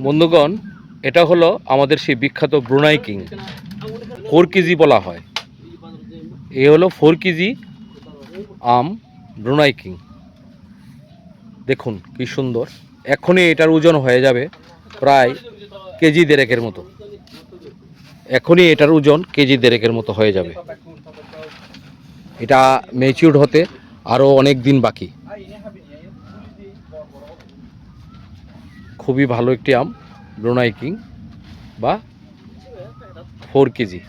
বন্ধুগণ, এটা হলো আমাদের সেই বিখ্যাত ব্রুনাই কিং। 4 কেজি বলা হয়। এ হলো 4 কেজি আম ব্রুনাই কিং। দেখুন কি সুন্দর। এখনই এটার ওজন হয়ে যাবে প্রায় কেজি দেড়েকের মতো। এখনই এটার ওজন কেজি দেড়েকের মতো হয়ে যাবে। এটা ম্যাচিউরড হতে আরও অনেক দিন বাকি। খুবই ভালো একটি আম ব্রুনাই কিং বা 4 কেজি।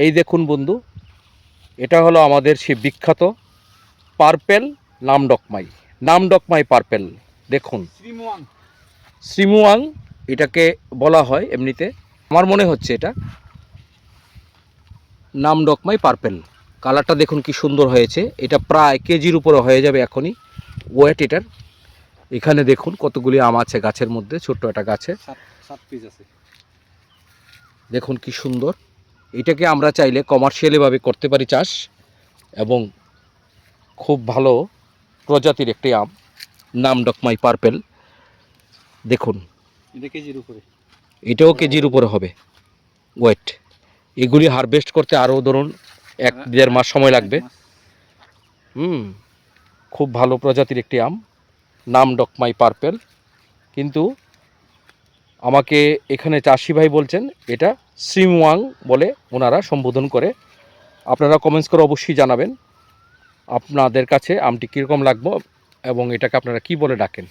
এই দেখুন বন্ধু, এটা হলো আমাদের সেই বিখ্যাত পার্পেল নামডকমাই পার্পেল। দেখুন শ্রীমুয়াং এটাকে বলা হয় এমনিতে। আমার মনে হচ্ছে এটা নামডকমাই পার্পেল। কালারটা দেখুন কি সুন্দর হয়েছে। এটা প্রায় কেজির উপরে হয়ে যাবে এখনই ওয়েট এটার। এখানে দেখুন কতগুলি আম আছে গাছের মধ্যে, ছোট্ট একটা গাছে 7 পিস আছে। দেখুন কি সুন্দর। এটাকে আমরা চাইলে কমার্শিয়ালিভাবে করতে পারি চাষ, এবং খুব ভালো প্রজাতির একটি আম নামডকমাই পার্পেল। দেখুন এটা কেজির উপরে, এটাও কেজির উপরে হবে ওয়েট। এগুলি হারভেস্ট করতে আরও ধরুন 1-1.5 মাস সময় লাগবে। খুব ভালো প্রজাতির একটি আম নামডকমাই পার্পেল। কিন্তু আমাকে এখানে চাষি ভাই বলছেন এটা শ্রীমুয়াং বলে ওনারা সম্বোধন করে। আপনারা কমেন্টস করে অবশ্যই জানাবেন আপনাদের কাছে আমটি কীরকম লাগবে এবং এটাকে আপনারা কি বলে ডাকেন।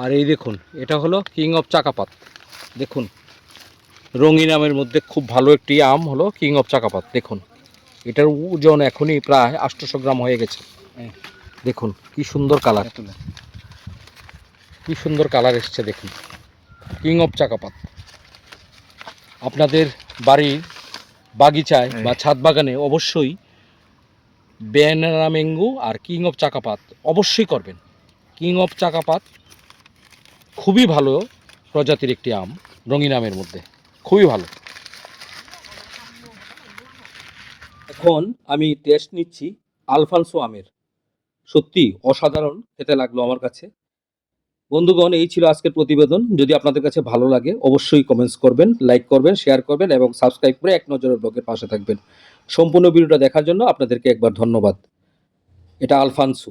আর এই দেখুন, এটা হলো কিং অফ চাকাপাত। দেখুন রঙিন আমের মধ্যে খুব ভালো একটি আম হলো কিং অফ চাকাপাত। দেখুন এটার ওজন এখনই প্রায় 800 গ্রাম হয়ে গেছে। দেখুন কি সুন্দর কালার, কি সুন্দর কালার এসছে। দেখুন কিং অফ চাকাপাত। আপনাদের বাড়ির বাগিচায় বা ছাদ বাগানে অবশ্যই ব্যানানা ম্যাঙ্গো আর কিং অফ চাকাপাত অবশ্যই করবেন। কিং অফ চাকাপাত খুবই ভালো প্রজাতির একটি আম, রঙিন আমের মধ্যে খুবই ভালো। এখন আমি টেস্ট নিচ্ছি আলফানসো আমের। সত্যি অসাধারণ খেতে লাগলো আমার কাছে। বন্ধুগণ, এই ছিল আজকের প্রতিবেদন। যদি আপনাদের কাছে ভালো লাগে অবশ্যই কমেন্টস করবেন, লাইক করবেন, শেয়ার করবেন এবং সাবস্ক্রাইব করে এক নজরের ব্লগের পাশে থাকবেন। সম্পূর্ণ ভিডিওটা দেখার জন্য আপনাদেরকে একবার ধন্যবাদ। এটা আলফানসো।